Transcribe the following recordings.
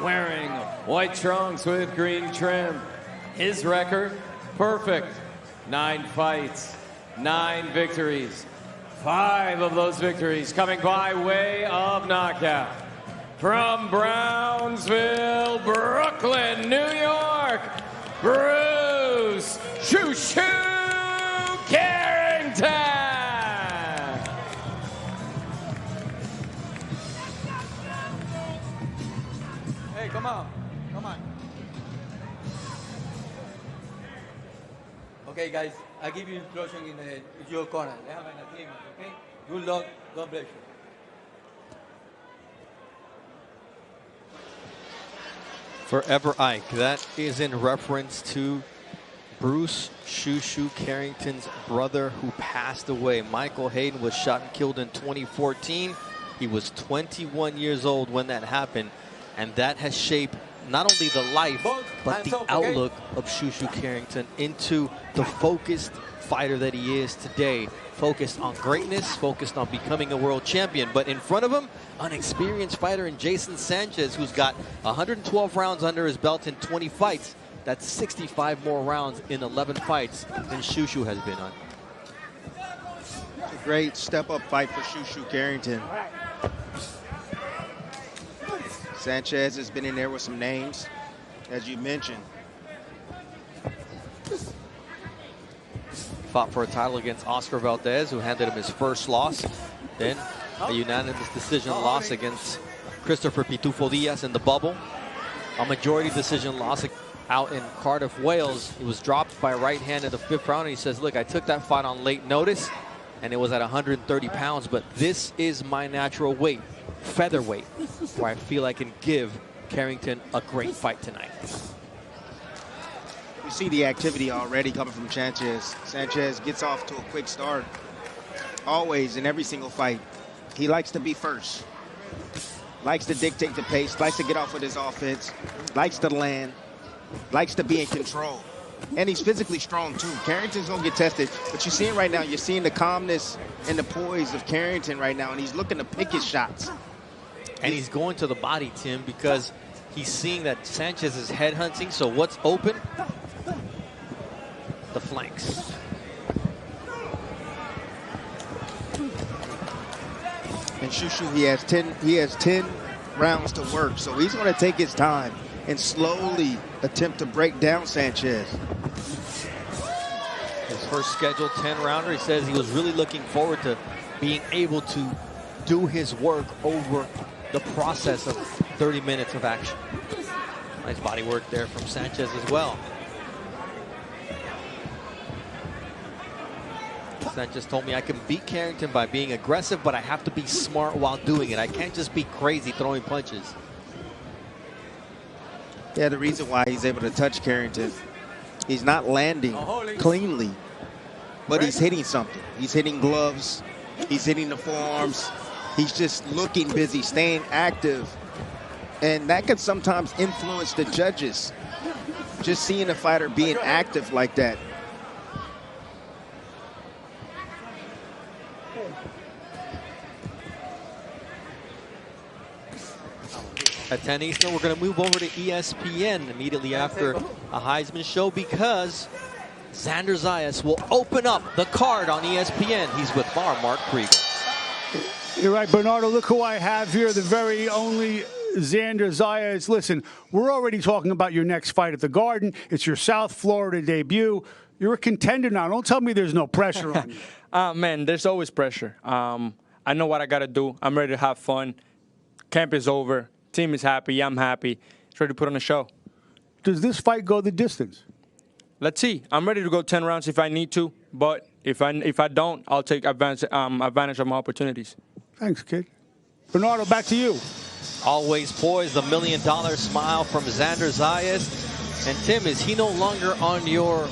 wearing white trunks with green trim. His record, perfect. 9 fights, 9 victories. 5 of those victories coming by way of knockout. From Brownsville, Brooklyn, New York, Bruce Shoo Shoo Carrington. Hey, come on. Okay, guys, I give you instruction in your corner. Okay? Good luck. God bless you. Forever Ike. That is in reference to Bruce Shoo Shoo Carrington's brother who passed away. Michael Hayden was shot and killed in 2014. He was 21 years old when that happened. And that has shaped not only the life, but the outlook of Shoo Shoo Carrington into the focused fighter that he is today. Focused on greatness, focused on becoming a world champion. But in front of him, an experienced fighter in Jason Sanchez, who's got 112 rounds under his belt in 20 fights. That's 65 more rounds in 11 fights than Shoo Shoo has been on. It's a great step-up fight for Shoo Shoo Carrington. Sanchez has been in there with some names, as you mentioned. Fought for a title against Oscar Valdez, who handed him his first loss. Then a unanimous decision loss against Christopher Pitufo Diaz in the bubble. A majority decision loss out in Cardiff, Wales. He was dropped by right hand in the 5th round. And he says, look, I took that fight on late notice, and it was at 130 pounds, but this is my natural weight, featherweight, where I feel I can give Carrington a great fight tonight. You see the activity already coming from Sanchez. Sanchez gets off to a quick start. Always, in every single fight, he likes to be first. Likes to dictate the pace, likes to get off with his offense, likes to land, likes to be in control. And he's physically strong, too. Carrington's going to get tested. But you're seeing right now, you're seeing the calmness and the poise of Carrington right now, and he's looking to pick his shots. And he's going to the body, Tim, because he's seeing that Sanchez is headhunting. So what's open? The flanks. And Shoo Shoo, he has 10 rounds to work, so he's going to take his time and slowly attempt to break down Sanchez. His first scheduled 10-rounder, he says he was really looking forward to being able to do his work over the process of 30 minutes of action. Nice body work there from Sanchez as well. Sanchez told me I can beat Carrington by being aggressive, but I have to be smart while doing it. I can't just be crazy throwing punches. Yeah, the reason why he's able to touch Carrington, he's not landing cleanly, but he's hitting something. He's hitting gloves, he's hitting the forearms, he's just looking busy, staying active. And that can sometimes influence the judges, just seeing a fighter being active like that. At 10 Eastern, we're going to move over to ESPN immediately after a Heisman show because Xander Zayas will open up the card on ESPN. He's with Mark Kriegel. You're right, Bernardo. Look who I have here, the very only Xander Zayas. Listen, we're already talking about your next fight at the Garden. It's your South Florida debut. You're a contender now. Don't tell me there's no pressure on you. Man, there's always pressure. I know what I got to do. I'm ready to have fun. Camp is over. Team is happy. I'm happy. It's ready to put on a show. Does this fight go the distance? Let's see. I'm ready to go 10 rounds if I need to, but if I don't, I'll take advantage of my opportunities. Thanks, kid. Bernardo, back to you. Always poised, the $1 million smile from Xander Zayas. And Tim, is he no longer on your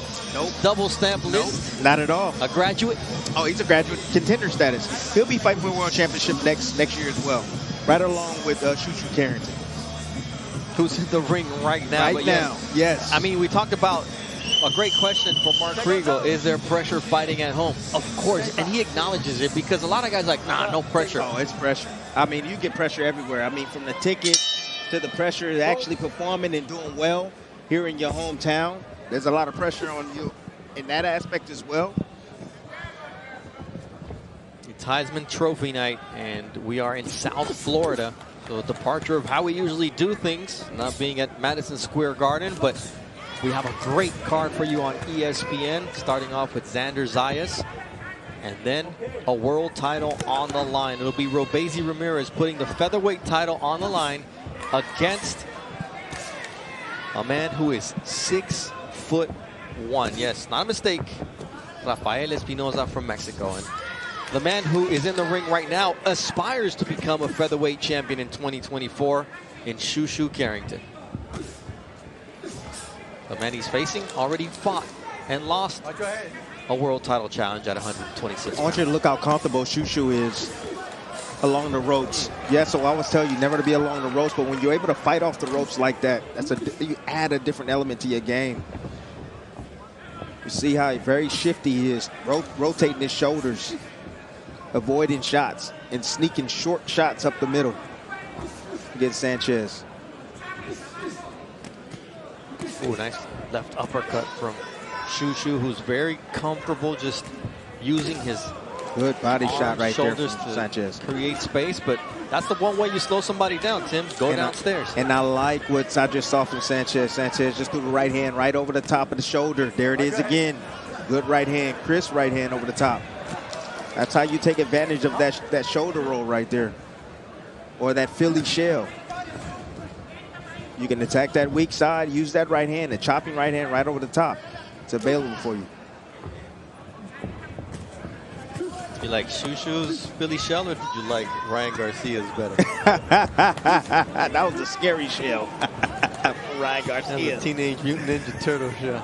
double stamp list? Nope, not at all. A graduate? Oh, he's a graduate, contender status. He'll be fighting for a world championship next year as well, right along with Shoo Shoo Carrington, who's in the ring right now. Right now, yes. I mean, we talked about a great question from Mark Kriegel. Is there pressure fighting at home? Of course, and he acknowledges it because a lot of guys are like, nah, no pressure. Oh, it's pressure. I mean, you get pressure everywhere. I mean, from the ticket to the pressure of actually performing and doing well here in your hometown. There's a lot of pressure on you in that aspect as well. It's Heisman Trophy night, and we are in South Florida. So a departure of how we usually do things, not being at Madison Square Garden, but we have a great card for you on ESPN, starting off with Xander Zayas, and then a world title on the line. It'll be Robeisy Ramirez putting the featherweight title on the line against a man who is 6'1". Yes, not a mistake. Rafael Espinoza from Mexico. And the man who is in the ring right now aspires to become a featherweight champion in 2024 in Shushu Carrington. The man he's facing already fought and lost a world title challenge at 126. I want you to look how comfortable Shushu is along the ropes. Yeah, so I always tell you never to be along the ropes, but when you're able to fight off the ropes like that, you add a different element to your game. You see how very shifty he is, rotating his shoulders, avoiding shots, and sneaking short shots up the middle against Sanchez. Ooh, nice left uppercut from Shushu, who's very comfortable just using his good body shot right there shoulders from to Sanchez. Create space, but that's the one way you slow somebody down, Tim. Go downstairs. And I like what I just saw from Sanchez. Sanchez just threw the right hand right over the top of the shoulder. There it is again. Good right hand, crisp right hand over the top. That's how you take advantage of that shoulder roll right there, or that Philly shell. You can attack that weak side, use that right hand, the chopping right hand right over the top. It's available for you. You like Shushu's Philly shell, or did you like Ryan Garcia's better? That was a scary shell. Ryan Garcia. That's a Teenage Mutant Ninja Turtle shell.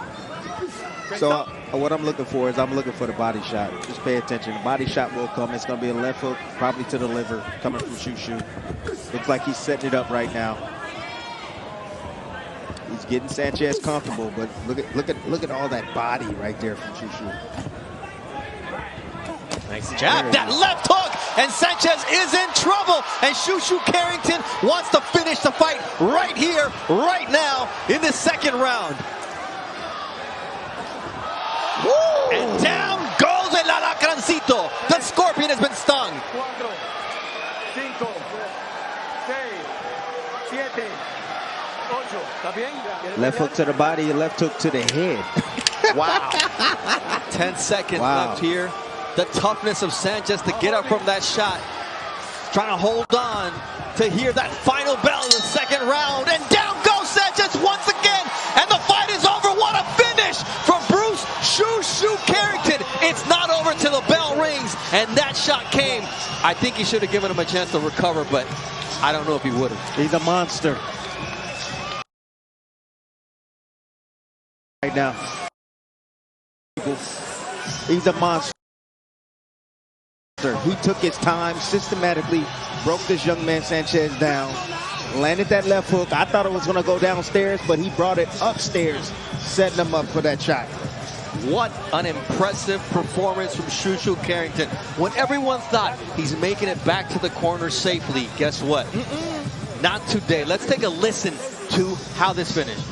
So what I'm looking for is I'm looking for the body shot. Just pay attention. The body shot will come. It's going to be a left hook, probably to the liver, coming from Shushu. Looks like he's setting it up right now. He's getting Sanchez comfortable, but look at all that body right there from Shushu. Nice jab, that left hook, and Sanchez is in trouble, and Shushu Carrington wants to finish the fight right here, right now, in the second round. Woo! And down goes El Alacrancito. The Scorpion has been stung. 4, 5, 6, 7, 8. Left hook to the body, left hook to the head. Wow. 10 seconds left here. The toughness of Sanchez to get up from that shot. Trying to hold on to hear that final bell in the second round. And down goes Sanchez once again. And the fight is over. What a finish from Bruce Shushu Carrington. It's not over till the bell rings. And that shot came. I think he should have given him a chance to recover, but I don't know if he would have. He's a monster. Right now. He's a monster. He took his time, systematically broke this young man Sanchez down, landed that left hook. I thought it was going to go downstairs, but he brought it upstairs, setting him up for that shot. What an impressive performance from Shushu Carrington. When everyone thought he's making it back to the corner safely, guess what? Not today. Let's take a listen to how this finished.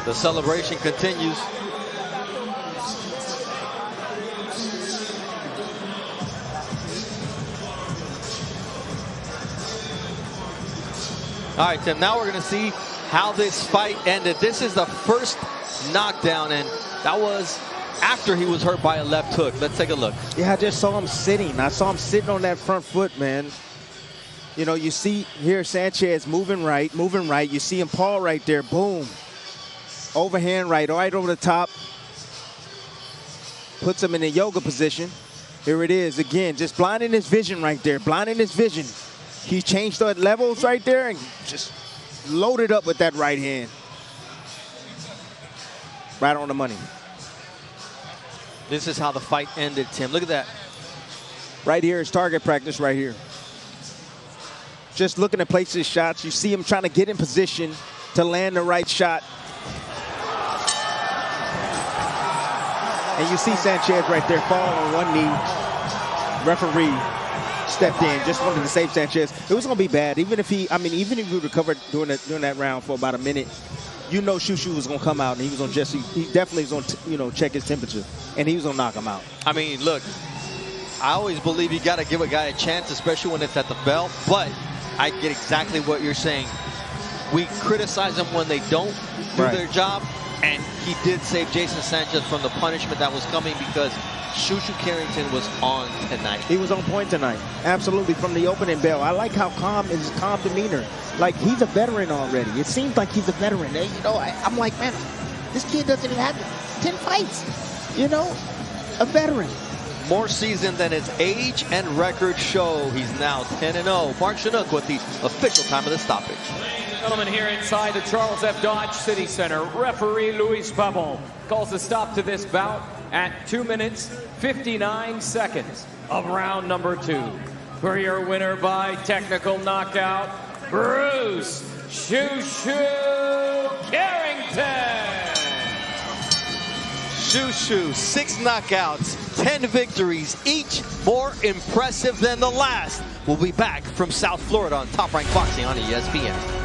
The celebration continues. All right, Tim, now we're going to see how this fight ended. This is the first knockdown, and that was after he was hurt by a left hook. Let's take a look. Yeah, I just saw him sitting. I saw him sitting on that front foot, man. You know, you see here Sanchez moving right. You see him Paul right there, boom. Overhand right over the top. Puts him in a yoga position. Here it is again, just blinding his vision right there, blinding his vision. He changed the levels right there and just loaded up with that right hand. Right on the money. This is how the fight ended, Tim. Look at that. Right here is target practice right here. Just looking to place his shots. You see him trying to get in position to land the right shot. And you see Sanchez right there fall on one knee. Referee stepped in, just wanted to save Sanchez. It was going to be bad. Even if he recovered during that round for about a minute, you know Shushu was going to come out and he definitely was going to, check his temperature. And he was going to knock him out. I mean, look, I always believe you got to give a guy a chance, especially when it's at the bell. But I get exactly what you're saying. We criticize them when they don't do their job. And he did save Jason Sanchez from the punishment that was coming because Shushu Carrington was on tonight. He was on point tonight. Absolutely, from the opening bell. I like how calm demeanor. Like, he's a veteran already. It seems like he's a veteran. I'm like, man, this kid doesn't even have 10 fights. A veteran. More seasoned than his age and record show. He's now 10-0. Mark Chinook with the official time of the stoppage. Gentlemen, here inside the Charles F. Dodge City Center, referee Luis Pabon calls a stop to this bout at 2 minutes, 59 seconds of round number 2. For your winner by technical knockout, Bruce Shushu Carrington. Shushu, 6 knockouts, 10 victories, each more impressive than the last. We'll be back from South Florida on Top Rank Boxing on ESPN.